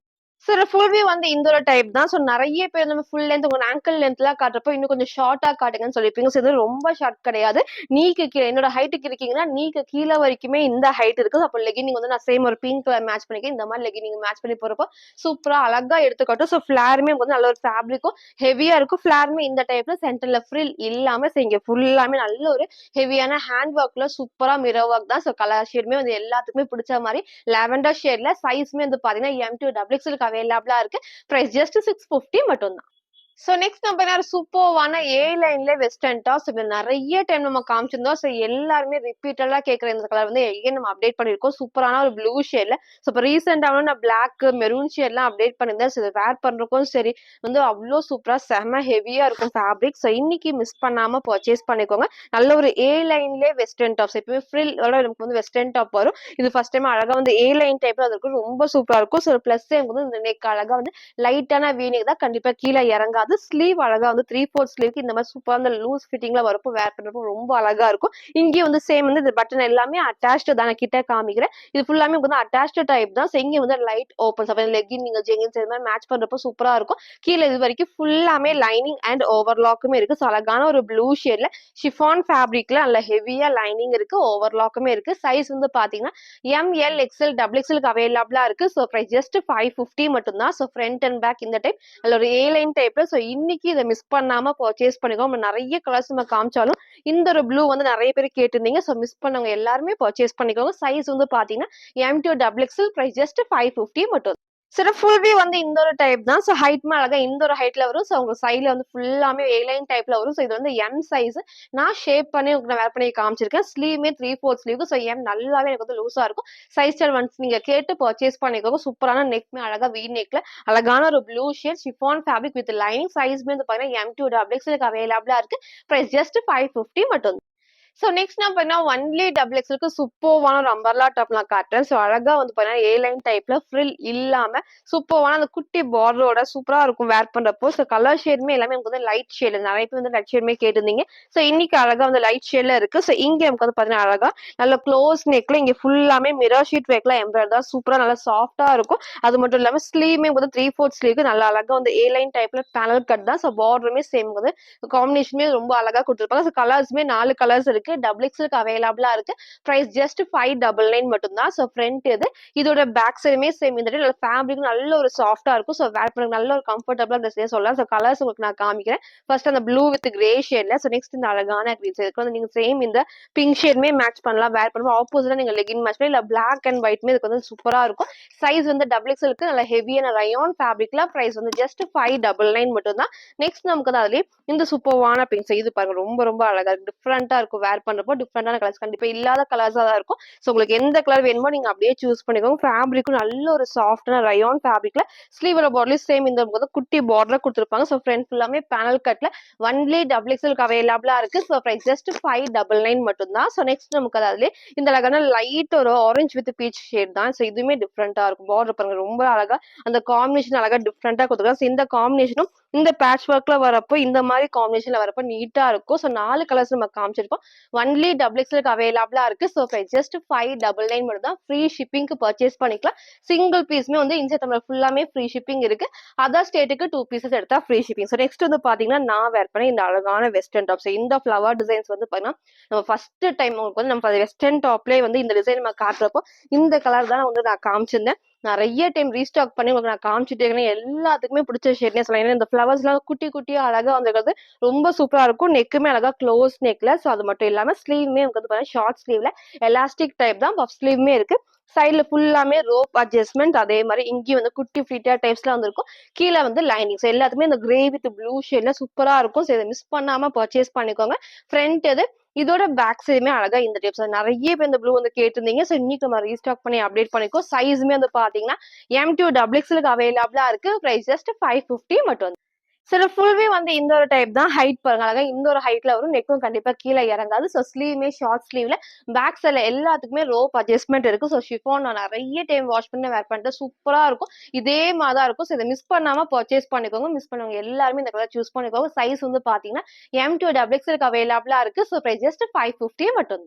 சார் ஃபுல் வியூ வந்து இந்த ஒரு டைப் தான். ஸோ நெறைய பேர் நம்ம ஃபுல் லென்த் உங்க ஆங்கிள் லென்த்லாம் காட்டுறப்போ இன்னும் கொஞ்சம் ஷார்ட்டா காட்டுங்கன்னு சொல்லியிருப்பீங்க. ஸோ இது ரொம்ப ஷார்ட் கிடையாது. நீக்கு கீழ என்னோட ஹைட்டுக்கு இருக்கீங்கன்னா, நீக்கு கீழ வரைக்குமே இந்த ஹைட் இருக்கு. அப்போ லெகினிங் வந்து நான் சேம் ஒரு பிங்க் கலர் மேட்ச் பண்ணிருக்கேன். இந்த மாதிரி லெகினிங் மேட்ச் பண்ணி போறப்போ சூப்பரா அழகா எடுத்து காட்டும். ஸோ ஃபிளாருமே வந்து நல்ல ஒரு ஃபேப்ரிக்கும் ஹெவியா இருக்கும். ஃபிளாருமே இந்த டைப்ல சென்டர்ல ஃப்ரில் இல்லாம இங்க ஃபுல்லாமே நல்ல ஒரு ஹெவியான ஹேண்ட் ஒர்க்ல சூப்பரா மிரர் ஒர்க் தான். ஸோ கலர் ஷேடுமே வந்து எல்லாத்துக்குமே பிடிச்ச மாதிரி லாவெண்டர் ஷேட்ல சைஸ்மே வந்து பாத்தீங்கன்னா M2 டபுள் எக்ஸ்எல்க்கு அவைலபிளா இருக்கு. பிரைஸ் ஜஸ்ட் 650 மட்டும் தான். சோ நெக்ஸ்ட் நம்ம ஒரு சூப்பர்வான ஏ லைன்ல வெஸ்டர்ன் டாப். இது நிறைய டைம் நம்ம காமிச்சிருந்தோம். சோ எல்லாருமே ரிப்பீட்டடா கேக்குற இந்த கலர் வந்து எகைன் நம்ம அப்டேட் பண்ணிருக்கோம். சூப்பரான ஒரு ப்ளூ ஷேட்ல. சோ இப்போ ரீசெண்டா நான் பிளாக் மெரூன் ஷேட்லாம் அப்டேட் பண்ணிருந்தேன். சோ இதை வேர் பண்றதுக்கும் சரி வந்து அவ்வளோ சூப்பரா செம ஹெவியா இருக்கும் ஃபேப்ரிக். சோ இன்னைக்கு மிஸ் பண்ணாம பர்ச்சேஸ் பண்ணிக்கோங்க. நல்ல ஒரு ஏ லைன்ல வெஸ்டர்ன் டாப்ஸ் எப்பவுமே ஃப்ரில் நமக்கு வந்து வெஸ்டர்ன் டாப் வரும். இது ஃபர்ஸ்ட் டைம் அழகா வந்து ஏ லைன் டைப்ல அது இருக்கும். ரொம்ப சூப்பரா இருக்கும். சோ பிளஸ் வந்து இந்த நெக் அழகா வந்து லைட்டான வீனிக் தான். கண்டிப்பா கீழே இறங்காது. ஸ்லீவ் அழகா வந்து 3/4 ஸ்லீவ்க்கு இந்த மாதிரி சூப்பரா அந்த லூஸ் ஃபிட்டிங்ல வரப்போ வேர் பண்றப்போ ரொம்ப அழகா இருக்கும். இங்கேயும் வந்து சேம் வந்து இந்த பட்டன் எல்லாமே அட்டாச்டு தான். நான் கிட்ட காமிக்கிறேன். இது ஃபுல்லாமே வந்து அட்டாச்டு டைப் தான். ஸோ இங்க வந்து லைட் ஓப்பன்ஸ் அப்ப லெகின் நீங்க ஜெகின்ஸ் இது மாதிரி மேட்ச் பண்றப்போ சூப்பரா இருக்கும். கீழே இது வரைக்கும் ஃபுல்லாமே லைனிங் அண்ட் ஓவர்லாக்குமே இருக்கு. ஸோ அழகான ஒரு ப்ளூ ஷேட்ல ஷிஃபான் ஃபேப்ரிக்ல நல்ல ஹெவியா லைனிங் இருக்கு. ஓவர்லாக்குமே இருக்கு. சைஸ் வந்து பாத்தீங்கன்னா ML XL டபுள் எக்ஸ்எல்க்கு அவைலபிளா இருக்கு. ஸோ பிரைஸ் ஜஸ்ட் 550 மட்டும் தான். ஸோ ஃப்ரண்ட் அண்ட் பேக் இந்த டைப் நல்ல ஒரு ஏ லைன் டைப்ல. ஸோ சோ இன்னைக்கு இத மிஸ் பண்ணாம பர்ச்சேஸ் பண்ணிக்கோங்க. நம்ம நெறைய கலர்ஸ் நம்ம காமிச்சாலும் இந்த ஒரு ப்ளூ வந்து நெறைய பேர் கேட்டிருந்தீங்க. சோ மிஸ் பண்ணவங்க எல்லாருமே பர்ச்சேஸ் பண்ணிக்கோங்க. சைஸ் வந்து பாத்தீங்கன்னா M2 double XL, price just 550 மட்டும். சரி, ஃபுல் வியூ வந்து இந்த ஒரு டைப் தான். ஸோ ஹைட்மே அழகா இந்த ஒரு ஹைட்ல வரும். ஸோ உங்க சைட்ல வந்து ஃபுல்லாமே ஏ லைன் டைப்ல வரும். ஸோ இது வந்து எம் சைஸ். நான் ஷேப் பண்ணி உங்களுக்கு நான் வேர் பண்ணி காமிச்சிருக்கேன். ஸ்லீவ்மே 3/4 ஸ்லீவ். ஸோ எம் நல்லாவே எனக்கு வந்து லூஸா இருக்கும். சைஸ் ஸ்டைல் ஒன்ஸ் நீங்க கேட்டு பர்ச்சேஸ் பண்ணிக்கோங்க. சூப்பரான நெக்மே அழகா வி நெக்ல அழகான ஒரு blue shade chiffon fabric with lining. சைஸ்மே வந்து பாத்தீங்கன்னா M2 டபுள் எக்ஸ்எல் அவைலபிளா இருக்கு. பிரைஸ் ஜஸ்ட் 550 மட்டும். ஸோ நெக்ஸ்ட் நான் பார்த்தீங்கன்னா ஒன்லி டபுள் எக்ஸ்எல்க்கு சூப்பர்வான ஒரு அம்பர்லா டாப் நான் காட்டுறேன். ஸோ அழகா வந்து பார்த்தீங்கன்னா ஏ லைன் டைப்ல ஃப்ரில் இல்லாம சூப்பர்வான அந்த குட்டி பார்டரோட சூப்பரா இருக்கும் வேர் பண்றப்போ. ஸோ கலர் ஷேடுமே எல்லாமே நமக்கு வந்து லைட் ஷேடு. நிறைய பேர் வந்து லைட் ஷேடுமே கேட்டிருந்தீங்க. ஸோ இன்னைக்கு அழகா வந்து லைட் ஷேட்ல இருக்கு. ஸோ இங்க நமக்கு வந்து பார்த்தீங்கன்னா அழகா நல்ல க்ளோஸ் நெக்ல இங்க ஃபுல்லாமே மிரர் ஷீட் ஒர்க்ல எம்ப்ராய்டர் சூப்பரா நல்லா சாஃப்டா இருக்கும். அது மட்டும் இல்லாம ஸ்லீவ்மே வந்து 3/4 ஸ்லீவ்க்கு நல்லா அழகா வந்து ஏ லைன் டைப்ல பேனல் கட் தான். ஸோ பார்டருமே சேம் வந்து காம்பினேஷனுமே ரொம்ப அழகா கொடுத்துருப்பாங்க. ஸோ கலர்ஸ்மே 4 கலர்ஸ் இருக்கு. டபுள் எக்ஸ்எல்க்கு அவைலபிளா இருக்கு. பிரைஸ் ஜஸ்ட் 599 மட்டும் தான். ஸோ ஃப்ரண்ட் இது இதோட பேக் சைடுமே சேம் இந்த ஃபேப்ரிக் நல்ல ஒரு சாஃப்டா இருக்கும். ஸோ வேர் பண்ண நல்ல ஒரு கம்ஃபர்டபுளா ட்ரெஸ் சொல்லலாம். ஸோ கலர்ஸ் உங்களுக்கு நான் காமிக்கிறேன். ஃபர்ஸ்ட் அந்த ப்ளூ வித் கிரே ஷேட்ல. ஸோ நெக்ஸ்ட் இந்த அழகான கிரீன்ஸ் இதுக்கு வந்து நீங்க சேம் இந்த பிங்க் ஷேட்மே மேட்ச் பண்ணலாம். வேர் பண்ணும்போது ஆப்போசிட்டா நீங்க லெகின் மேட்ச் பண்ணி இல்ல பிளாக் அண்ட் ஒயிட்மே இதுக்கு வந்து சூப்பரா இருக்கும். சைஸ் வந்து டபுள் எக்ஸ்எல்க்கு நல்ல ஹெவியான ரயான் ஃபேப்ரிக்ல. பிரைஸ் வந்து ஜஸ்ட் 599 மட்டும் தான். நெக்ஸ்ட் நமக்கு தான் அதுலயே இந்த சூப்பர்வான பிங்க். இது பாருங்க ரொம்ப ரொம்ப அழகா இருக்கு. டிஃப்ரெண்டா இருக்கும் வேர் பண்றப்போ. டிஃப்ரெண்டான கலர்ஸ் கண்டிப்பா இல்லாத கலர்ஸா தான் இருக்கும். ஸோ உங்களுக்கு எந்த கலர் வேணுமோ நீங்க அப்படியே சூஸ் பண்ணிக்கோங்க. ஃபேப்ரிக்கும் நல்ல ஒரு சாஃப்டான ரயான் ஃபேப்ரிக்ல ஸ்லீவோட பார்டர்லயும் சேம் இந்த குட்டி பார்டர் கொடுத்துருப்பாங்க. ஸோ ஃப்ரண்ட் ஃபுல்லாமே பேனல் கட்ல ஒன்லி டபுள் எக்ஸ்எல்க்கு அவைலபிளா இருக்கு. ஸோ பிரைஸ் ஜஸ்ட் 599 மட்டும் தான். ஸோ நெக்ஸ்ட் நமக்கு அதுல இந்த அழகான லைட் ஒரு ஆரஞ்சு வித் பீச் ஷேட் தான். ஸோ இதுவுமே டிஃப்ரெண்டா இருக்கும். பார்டர் பாருங்க ரொம்ப அழகா அந்த காம்பினேஷன் அழகா டிஃப்ரெண்டா கொடுத்துருக்காங்க. இந்த காம்பினேஷனும் இந்த பேட்ச் ஒர்க்ல வரப்போ இந்த மாதிரி காம்பினேஷன்ல வரப்போ நீட்டா இருக்கும். ஸோ 4 கலர்ஸ் நம்ம காமிச்சிருக்கோம். ஒன்லி டபுள் எக்ஸ்எல்க்கு அவைலபிளா இருக்கு. ஸோ பிரைஸ் ஜஸ்ட் 599 மட்டும் தான். ஃப்ரீ ஷிப்பிங்க்கு பர்ச்சேஸ் பண்ணிக்கலாம். சிங்கிள் பீஸ்மே வந்து இந்தியா தமிழ் ஃபுல்லாமே ஃப்ரீ ஷிப்பிங் இருக்கு. அதர் ஸ்டேட்டுக்கு 2 பீசஸ் எடுத்தா ஃப்ரீ ஷிப்பிங். ஸோ நெக்ஸ்ட் வந்து பாத்தீங்கன்னா நான் வேர் பண்ண இந்த அழகான வெஸ்டர்ன் டாப். ஸோ இந்த ஃபிளவர் டிசைன்ஸ் வந்து பாத்தீங்கன்னா நம்ம ஃபர்ஸ்ட் டைம் உங்களுக்கு வந்து நம்ம வெஸ்டர்ன் டாப்லேயே வந்து இந்த டிசைன் நம்ம காட்டுறப்போ இந்த கலர் தான் வந்து நான் காமிச்சிருந்தேன். நிறைய டைம் ரீஸ்டாக் பண்ணி உங்களுக்கு நான் காமிச்சிட்டே இருக்கேன். எல்லாத்துக்குமே பிடிச்ச ஷேட்னே சொல்லலாம். ஏன்னா இந்த ஃபிளவர்ஸ் எல்லாம் குட்டி குட்டியா அழகா வந்துருக்கிறது ரொம்ப சூப்பரா இருக்கும். நெக்குமே அழகா க்ளோஸ் நெக்ல. ஸோ அது மட்டும் இல்லாம ஸ்லீவ்மே வந்து பாத்தீங்கன்னா ஷார்ட் ஸ்லீவ்ல எலாஸ்டிக் டைப் தான். பஃப் ஸ்லீவ்மே இருக்கு. சைட்ல ஃபுல்லாமே ரோப் அட்ஜஸ்ட்மெண்ட். அதே மாதிரி இங்கேயும் வந்து குட்டி ஃபிட்டா டைப்ஸ்ல வந்துருக்கும். கீழே வந்து லைனிங். ஸோ எல்லாத்துக்குமே இந்த கிரே வித் ப்ளூ ஷேட்ல சூப்பரா இருக்கும். ஸோ இதை மிஸ் பண்ணாம பர்ச்சேஸ் பண்ணிக்கோங்க. ஃப்ரண்ட் இது இதோட பேக் சைடுமே அழகா இந்த டைப்ஸ் நிறைய பேர் இந்த ப்ளூ வந்து கேட்டிருந்தீங்க. ஸோ இன்னைக்கு நம்ம ரீஸ்டாக் பண்ணி அப்டேட் பண்ணிக்கோ. சைஸுமே வந்து பாத்தீங்கன்னா M2 டபுள் எக்ஸ்எல்க்கு அவைலபிளா இருக்கு. பிரைஸ் ஜஸ்ட் 550 மட்டும். சில ஃபுல்வே வந்து இந்த ஒரு டைப் தான். ஹைட் பாருங்க அழகா இந்த ஒரு ஹைட்ல வரும். நெக்கும் கண்டிப்பா கீழே இறங்காது. ஸோ ஸ்லீவ்மே ஷார்ட் ஸ்லீவ்ல பேக் சைட்ல எல்லாத்துக்குமே ரோப் அட்ஜஸ்ட்மெண்ட் இருக்கு. ஸோ ஷிஃபான் நான் நிறைய டைம் வாஷ் பண்ணி வேர் பண்ணிட்டு சூப்பரா இருக்கும். இதே மாதிரி தான் இருக்கும். ஸோ இதை மிஸ் பண்ணாம பர்ச்சேஸ் பண்ணிக்கோங்க. மிஸ் பண்ணவங்க எல்லாருமே இந்த கலர் சூஸ் பண்ணிக்கோங்க. சைஸ் வந்து பாத்தீங்கன்னா M2 டபுள் எக்ஸ்எல்க்கு அவைலபிளா இருக்கு. ஸோ பிரைஸ் ஜஸ்ட் 550 மட்டும்.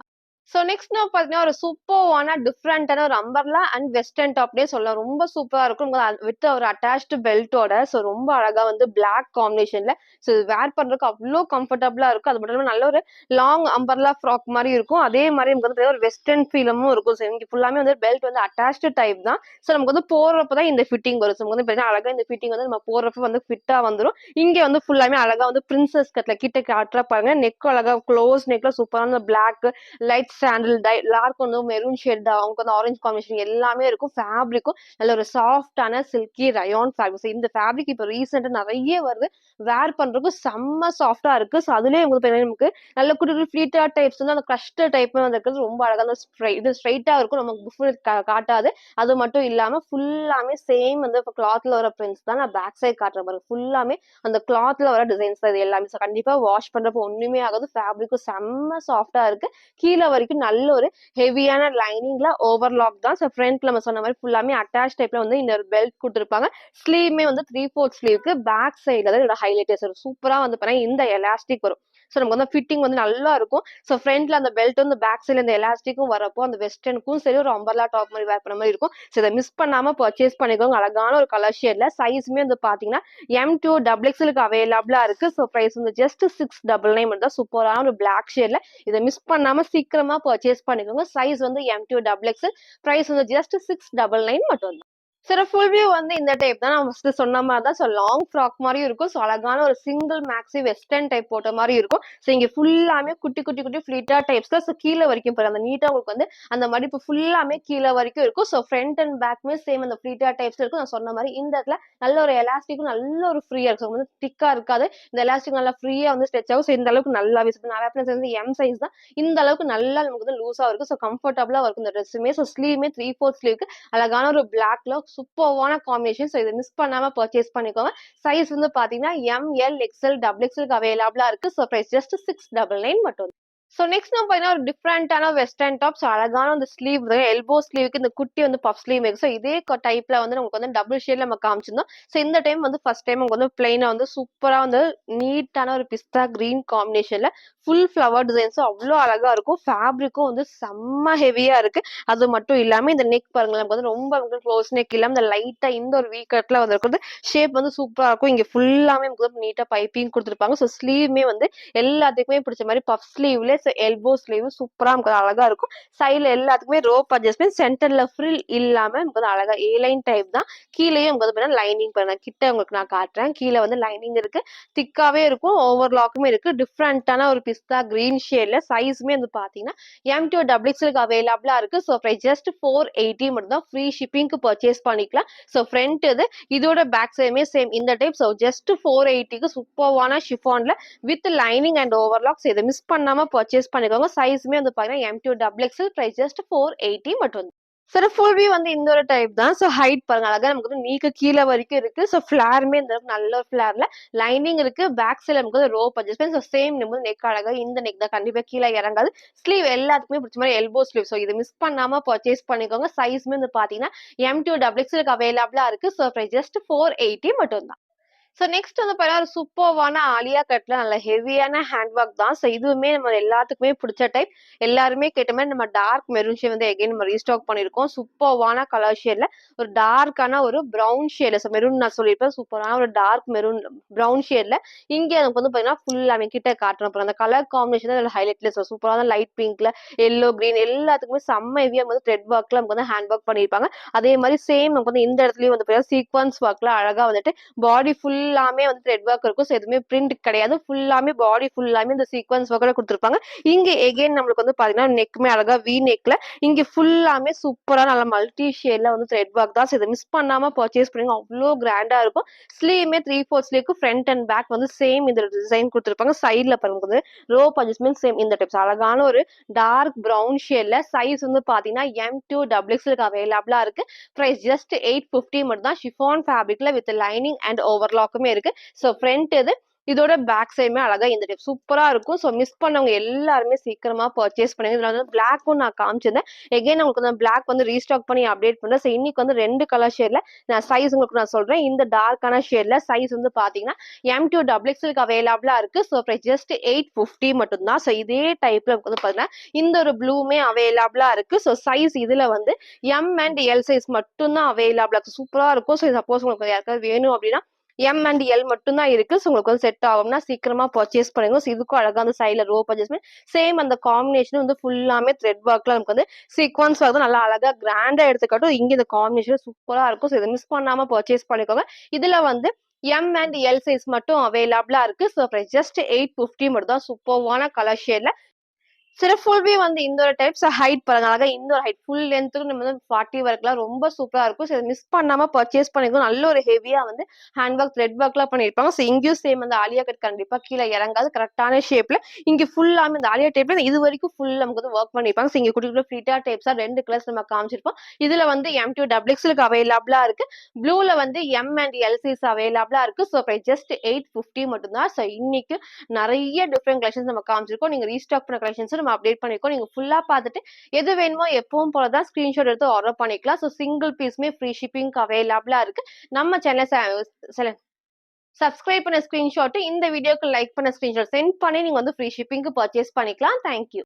ஸோ நெக்ஸ்ட் நான் பார்த்தீங்கன்னா ஒரு சூப்பர்வான டிஃப்ரெண்டான ஒரு அம்பர்லா அண்ட் வெஸ்டர்ன் டாப்னே சொல்லலாம். ரொம்ப சூப்பரா இருக்கும். வித் ஒரு அட்டாச்டு பெல்ட்டோட. ஸோ ரொம்ப அழகா வந்து பிளாக் காம்பினேஷன்ல. ஸோ இது வேர் பண்றதுக்கு அவ்வளோ கம்ஃபர்டபுளா இருக்கும். அது மட்டும் இல்லாம நல்ல ஒரு லாங் அம்பர்லா ஃப்ராக் மாதிரி இருக்கும். அதே மாதிரி நமக்கு வந்து ஒரு வெஸ்டர்ன் ஃபீலமும் இருக்கும். ஸோ இங்க ஃபுல்லாமே வந்து பெல்ட் வந்து அட்டாச்டு டைப் தான். ஸோ நமக்கு வந்து போடுறப்ப தான் இந்த ஃபிட்டிங் வரும். ஸோ நமக்கு வந்து பார்த்தீங்கன்னா அழகா இந்த ஃபிட்டிங் வந்து நம்ம போடுறப்ப வந்து ஃபிட்டா வந்துடும். இங்க வந்து ஃபுல்லாமே அழகா வந்து பிரின்சஸ் கட்ல கிட்ட காட்டுற பாருங்க. நெக் அழகா க்ளோஸ் நெக்ல சூப்பரான பிளாக் லைட் சாண்டில் டார்க் வந்து மெரூன் ஷேட் அவங்க வந்து ஆரஞ்சு காம்பினேஷன் எல்லாமே இருக்கும். ஃபேப்ரிக்கும் நல்ல ஒரு சாஃப்டான சில்கி ரயான் ஃபேப்ரிக். இந்த ஃபேப்ரிக் இப்போ ரீசெண்டா நிறைய வருது. வேர் பண்றதுக்கு செம்ம சாஃப்டா இருக்கு. ஸோ அதுலயே உங்களுக்கு நமக்கு நல்ல குட்டி குட்டி ஃபிளீட்டா டைப்ஸ் வந்து அந்த கிரஸ்டர் டைப் வந்து ரொம்ப அழகா இது ஸ்ட்ரைட்டா இருக்கும். நமக்கு காட்டாது. அது மட்டும் இல்லாம ஃபுல்லாமே சேம் வந்து கிளாத்ல வர பிரிண்ட்ஸ் தான் நான் பேக் சைட் காட்டுற பாருங்க. ஃபுல்லாமே அந்த கிளாத்ல வர டிசைன்ஸ் தான் இது எல்லாமே. கண்டிப்பா வாஷ் பண்றப்போ ஒண்ணுமே ஆகாது. ஃபேப்ரிக்கும் செம்ம சாஃப்டா இருக்கு. கீழே வரைக்கும் நல்ல ஒரு ஹெவியான லைனிங்ல ஓவர்லாக் தான். ஸோ ஃப்ரண்ட்ல நம்ம சொன்ன மாதிரி ஃபுல்லாமே அட்டாச் டைப்ல வந்து இந்த பெல்ட் கொடுத்துருப்பாங்க. ஸ்லீவ்மே வந்து 3/4 ஸ்லீவ்க்கு பேக் சைடுல தான் இதோட ஹைலைட்டர்ஸ் வரும். சூப்பரா வந்து பாருங்க இந்த எலாஸ்டிக் வரும். ஸோ நமக்கு வந்து ஃபிட்டிங் வந்து நல்லா இருக்கும். ஸோ ஃப்ரண்ட்ல அந்த பெல்ட் வந்து பேக் சைட்ல இந்த எலாஸ்டிக்கும் வரப்போ அந்த வெஸ்டர்னுக்கும் சரி ஒரு அம்பர்லா டாப் மாதிரி வேர் பண்ண மாதிரி இருக்கும். ஸோ இதை மிஸ் பண்ணாம பர்ச்சேஸ் பண்ணிக்கோங்க. அழகான ஒரு கலர் ஷேட்ல. சைஸ்மே வந்து பாத்தீங்கன்னா M2 டபுள் எக்ஸ்எல்க்கு அவைலபிளா இருக்கு. ஸோ பிரைஸ் வந்து ஜஸ்ட் 699 மட்டும் தான். சூப்பரான ஒரு பிளாக் ஷேட்ல. இதை மிஸ் பண்ணாம சீக்கிரமா பர்ச்சேஸ் பண்ணிக்கோங்க. சைஸ் வந்து M2 டபுள் எக்ஸ்எல். பிரைஸ் வந்து ஜஸ்ட் 699 மட்டும். சார் ஃபுல் வியூ வந்து இந்த டைப் தான். நான் ஃபர்ஸ்ட் சொன்ன மாதிரி தான். ஸோ லாங் ஃப்ராக் மாதிரியும் இருக்கும். ஸோ அழகான ஒரு சிங்கிள் மேக்ஸி வெஸ்டர்ன் டைப் போட்ட மாதிரி இருக்கும். ஸோ இங்க ஃபுல்லாமே குட்டி குட்டி குட்டி ஃபிளிட்டா டைப்ஸ் தான். ஸோ கீழே வரைக்கும் பாருங்க அந்த நீட்டா உங்களுக்கு வந்து அந்த மடிப்பு ஃபுல்லாமே கீழே வரைக்கும் இருக்கும். ஸோ ஃப்ரண்ட் அண்ட் பேக்குமே சேம் அந்த ஃபிளிட்டா டைப்ஸ் இருக்கும். நான் சொன்ன மாதிரி இந்த இடத்துல நல்ல ஒரு எலாஸ்டிக்கும் நல்ல ஒரு ஃப்ரீயா இருக்கும். வந்து திக்கா இருக்காது. இந்த எலாஸ்டிக் நல்லா ஃப்ரீயா வந்து ஸ்ட்ரெச் ஆகும். ஸோ இந்த அளவுக்கு நல்லா விசிபிள். நான் ரெஃபரன்ஸ் வந்து எம் சைஸ் தான். இந்த அளவுக்கு நல்லா நமக்கு வந்து லூஸா இருக்கும். ஸோ கம்ஃபர்டபுளா இருக்கும் இந்த ட்ரெஸ்ஸுமே. ஸோ ஸ்லீவுமே 3/4 ஸ்லீவ்க்கு அழகான ஒரு பிளாக்ல சூப்பர்வான காம்பினேஷன். ஸோ இதை மிஸ் பண்ணாம பர்ச்சேஸ் பண்ணிக்கோங்க. சைஸ் வந்து பாத்தீங்கன்னா எம்எல் எக்ஸ்எல் டபுள் எக்ஸ்எல் அவைலபிளா இருக்கு. ஸோ பிரைஸ் ஜஸ்ட் 699 மட்டும். ஸோ நெக்ஸ்ட் நம்ம பார்த்தீங்கன்னா ஒரு டிஃப்ரெண்டான வெஸ்டர்ன் டாப். ஸோ அழகான அந்த ஸ்லீவ் எல்போ ஸ்லீவுக்கு இந்த குட்டி வந்து பஃப் ஸ்லீவ் இருக்கு. ஸோ இதே டைப்ல வந்து நமக்கு வந்து டபுள் ஷேட்ல நம்ம காமிச்சிருந்தோம். ஸோ இந்த டைம் வந்து ஃபர்ஸ்ட் டைம் உங்களுக்கு வந்து பிளைனா வந்து சூப்பரா வந்து நீட்டான ஒரு பிஸ்தா கிரீன் காம்பினேஷன்ல ஃபுல் ஃபிளவர் டிசைன்ஸும் அவ்வளோ அழகா இருக்கும். ஃபேப்ரிக்கும் வந்து செம்ம ஹெவியா இருக்கு. அது மட்டும் இல்லாம இந்த நெக் பாருங்களேன், நமக்கு வந்து ரொம்ப வந்து க்ளோஸ் நெக் இல்லாம இந்த லைட்டா இந்த ஒரு வீ கட்ல வந்து இருக்கிறது ஷேப் வந்து சூப்பரா இருக்கும். இங்க ஃபுல்லாமே நமக்கு வந்து நீட்டா பைப்பிங் கொடுத்துருப்பாங்க. ஸோ ஸ்லீவுமே வந்து எல்லாத்துக்குமே பிடிச்ச மாதிரி பஃப் ஸ்லீவ்ல எல்போ ஸ்லீவ் சூப்பரா நமக்கு அழகா இருக்கும். சைட்ல எல்லாத்துக்குமே ரோப் அட்ஜஸ்ட்மெண்ட், சென்டர்ல ஃப்ரில் இல்லாம நமக்கு வந்து அழகா ஏ லைன் டைப் தான். கீழேயும் உங்களுக்கு வந்து லைனிங் பண்ண கிட்ட உங்களுக்கு நான் காட்டுறேன். கீழே வந்து லைனிங் இருக்கு, திக்காவே இருக்கும், ஓவர்லாக்குமே இருக்கு. டிஃப்ரெண்டான ஒரு பிஸ்தா கிரீன் ஷேட்ல சைஸுமே வந்து பாத்தீங்கன்னா M2 டபுள் எக்ஸ்எலுக்கு அவைலபிளா இருக்கு. ஸோ பிரைஸ் ஜஸ்ட் 480 மட்டும் தான். ஃப்ரீ ஷிப்பிங்க்கு பர்ச்சேஸ் பண்ணிக்கலாம். ஸோ ஃப்ரண்ட் இது இதோட பேக் சைடுமே சேம் இந்த டைப். ஸோ ஜஸ்ட் 480க்கு சூப்பர்வான ஷிஃபான்ல வித் லைனிங் அண்ட் ஓவர்லாக்ஸ் இதை மிஸ் பண்ணாம பர்ச்சேஸ் பண்ணிக்கோங்க. சைஸுமே வந்து பாத்தீங்கன்னா M2 double XL. Price just 480 மட்டும். சார் ஃபுல் வியூ வந்து இந்த ஒரு டைப் தான். ஸோ ஹைட் பாருங்க அழகா நமக்கு வந்து நீக்கு கீழே வரைக்கும் இருக்கு. ஸோ ஃபிளாருமே இந்த நல்ல ஒரு ஃபிளார்ல லைனிங் இருக்கு. பேக் சைட்ல நமக்கு வந்து ரோப் அட்ஜஸ்ட்மெண்ட். ஸோ சேம் நம்ம நெக் அழகா இந்த நெக் தான், கண்டிப்பா கீழே இறங்காது. ஸ்லீவ் எல்லாத்துக்குமே பிடிச்ச மாதிரி எல்போ ஸ்லீவ். ஸோ இது மிஸ் பண்ணாம பர்ச்சேஸ் பண்ணிக்கோங்க. சைஸ்மே வந்து பாத்தீங்கன்னா M2 டபுள் எக்ஸ்எலுக்கு அவைலபிளா இருக்கு. ஸோ பிரைஸ் ஜஸ்ட் 480 மட்டும் தான். ஸோ நெக்ஸ்ட் வந்து பார்த்தீங்கன்னா, ஒரு சூப்பர்வான ஆலியா கட்ல நல்ல ஹெவியான ஹேண்ட் ஒர்க் தான். ஸோ இதுவுமே நம்ம எல்லாத்துக்குமே பிடிச்ச டைப். எல்லாருமே கேட்ட மாதிரி நம்ம டார்க் மெரூன் ஷேட் வந்து எகைன் நம்ம ரீஸ்டாக் பண்ணியிருக்கோம். சூப்பர்வான கலர் ஷேட்ல ஒரு டார்க்கான ஒரு ப்ரௌன் ஷேட்ல. ஸோ மெரூன் நான் சொல்லியிருப்பேன். சூப்பரான ஒரு டார்க் மெரூன் ப்ரௌன் ஷேட்ல இங்கே எனக்கு வந்து பார்த்தீங்கன்னா ஃபுல்லாமே கிட்ட காட்டுறோம். அப்புறம் அந்த கலர் காம்பினேஷன் தான் ஹைலைட்ல. ஸோ சூப்பரான லைட் பிங்க்ல எல்லோ கிரீன் எல்லாத்துக்குமே செம்ம ஹெவியா வந்து த்ரெட் ஒர்க்ல நமக்கு வந்து ஹேண்ட் ஒர்க் பண்ணியிருப்பாங்க. அதே மாதிரி சேம் நமக்கு வந்து இந்த இடத்துலயும் வந்து பார்த்தீங்கன்னா சீக்வன்ஸ் ஒர்க்ல அழகா வந்துட்டு பாடி ஃபுல்லாமே வந்து த்ரெட் ஒர்க் இருக்கும். ஸோ எதுவுமே பிரிண்ட் கிடையாது. ஃபுல்லாமே பாடி ஃபுல்லாமே இந்த சீக்வன்ஸ் ஒர்க்ல கொடுத்துருப்பாங்க. இங்க எகைன் நம்மளுக்கு வந்து பாத்தீங்கன்னா நெக்குமே அழகா வி நெக்ல இங்க ஃபுல்லாமே சூப்பரா நல்ல மல்டி ஷேட்ல வந்து த்ரெட் ஒர்க் தான். ஸோ இதை மிஸ் பண்ணாம பர்ச்சேஸ் பண்ணுங்க. அவ்வளோ கிராண்டா இருக்கும். ஸ்லீவுமே 3/4 ஸ்லீவ்க்கு ஃப்ரண்ட் அண்ட் பேக் வந்து சேம் இந்த டிசைன் கொடுத்துருப்பாங்க. சைட்ல பாருங்க வந்து ரோப் அட்ஜஸ்ட்மெண்ட் சேம் இந்த டைப்ஸ் அழகான ஒரு டார்க் ப்ரௌன் ஷேட்ல சைஸ் வந்து பாத்தீங்கன்னா M2 டபுள் எக்ஸ்எலுக்கு அவைலபிளா இருக்கு. பிரைஸ் ஜஸ்ட் 850 மட்டும் தான். ஷிஃபான் ஃபேப்ரிக்ல வித் லைனிங் அண்ட் ஓவர்லாக்குமே இருக்கு. ஸோ ஃப்ரண்ட் இது இதோட பேக் சைடுமே அழகா இந்த டைப் சூப்பரா இருக்கும். ஸோ மிஸ் பண்ணவங்க எல்லாருமே சீக்கிரமா பர்ச்சேஸ் பண்ணுங்க. இதுல வந்து பிளாக்கும் நான் காமிச்சிருந்தேன். எகைன் உங்களுக்கு வந்து பிளாக் வந்து ரீஸ்டாக் பண்ணி அப்டேட் பண்றேன். ஸோ இன்னைக்கு வந்து 2 கலர் ஷேட்ல நான் சைஸ் உங்களுக்கு நான் சொல்றேன். இந்த டார்க்கான ஷேட்ல சைஸ் வந்து பாத்தீங்கன்னா M2 டபுள் எக்ஸ்எலுக்கு அவைலபிளா இருக்கு. ஸோ பிரைஸ் ஜஸ்ட் 850 மட்டும் தான். ஸோ இதே டைப்ல வந்து பாத்தீங்கன்னா இந்த ஒரு ப்ளூமே அவைலபிளா இருக்கு. ஸோ சைஸ் இதுல வந்து எம் அண்ட் எல் சைஸ் மட்டும் தான் அவைலபிளா இருக்கு. சூப்பரா இருக்கும். ஸோ சப்போஸ் உங்களுக்கு யாருக்காவது வேணும் அப்படின்னா எம் அண்ட் எல் மட்டும் தான் இருக்கு. ஸோ உங்களுக்கு வந்து செட் ஆகும்னா சீக்கிரமா பர்ச்சேஸ் பண்ணுங்க. ஸோ இதுக்கும் அழகா அந்த சைட்ல ரோப் அட்ஜஸ்ட்மெண்ட் சேம் அந்த காம்பினேஷன் வந்து ஃபுல்லாமே த்ரெட் ஒர்க்ல நமக்கு வந்து சீக்வன்ஸ் வந்து நல்லா அழகா கிராண்டா எடுத்துக்காட்டும். இங்க இந்த காம்பினேஷன் சூப்பரா இருக்கும். ஸோ இதை மிஸ் பண்ணாம பர்ச்சேஸ் பண்ணிக்கோங்க. இதுல வந்து எம் அண்ட் எல் சைஸ் மட்டும் அவைலபிளா இருக்கு. ஸோ பிரைஸ் ஜஸ்ட் 850 மட்டும் தான். சூப்பர்வான கலர் ஷேட்ல சில ஃபுல் வியூ வந்து இந்த ஒரு டைப்ஸ் ஹைட் பாருங்க அழகா இந்த ஒரு ஹைட் ஃபுல் லென்த்துக்கு நம்ம வந்து 40 வரைக்கும்லாம் ரொம்ப சூப்பரா இருக்கும். ஸோ மிஸ் பண்ணாம பர்ச்சேஸ் பண்ணிக்கணும். நல்ல ஒரு ஹெவியா வந்து ஹேண்ட் ஒர்க் த்ரெட் ஒர்க்லாம் பண்ணியிருப்பாங்க. ஸோ இங்கேயும் சேம் அந்த ஆலியா கட் கண்டிப்பா கீழே இறங்காது. கரெக்டான ஷேப்ல இங்க ஃபுல்லாமே இந்த ஆலியா டைப்ல இது வரைக்கும் ஃபுல் நமக்கு வந்து ஒர்க் பண்ணியிருப்பாங்க. ஸோ இங்க குட்டி குட்டி ஃபிட்டா டைப்ஸா 2 கலர்ஸ் நம்ம காமிச்சிருப்போம். இதுல வந்து M2 டபுள் எக்ஸ்எலுக்கு அவைலபிளா இருக்கு. ப்ளூல வந்து எம் அண்ட் எல் சைஸ் அவைலபிளா இருக்கு. ஸோ பிரைஸ் ஜஸ்ட் 850 மட்டும் தான். ஸோ இன்னைக்கு நிறைய டிஃப்ரெண்ட் கலெக்ஷன்ஸ் நம்ம காமிச்சிருக்கோம். நீங்க ரீஸ்டாக் பண்ண கலெக்ஷன்ஸ் நம்ம அப்டேட் பண்ணிருக்கோம். நீங்க ஃபுல்லா பார்த்துட்டு எது வேணுமோ எப்பவும் போலதான் ஸ்கிரீன்ஷாட் எடுத்து ஆர்டர் பண்ணிக்கலாம். ஸோ சிங்கிள் பீஸ்மே ஃப்ரீ ஷிப்பிங் அவைலபிளா இருக்கு. நம்ம சேனல் சப்ஸ்கிரைப் பண்ண ஸ்கிரீன்ஷாட் இந்த வீடியோக்கு லைக் பண்ண ஸ்கிரீன்ஷாட் சென்ட் பண்ணி நீங்க வந்து ஃப்ரீ ஷிப்பிங்க்கு பர்ச்சேஸ் பண்ணிக்கலாம். தேங்க்யூ.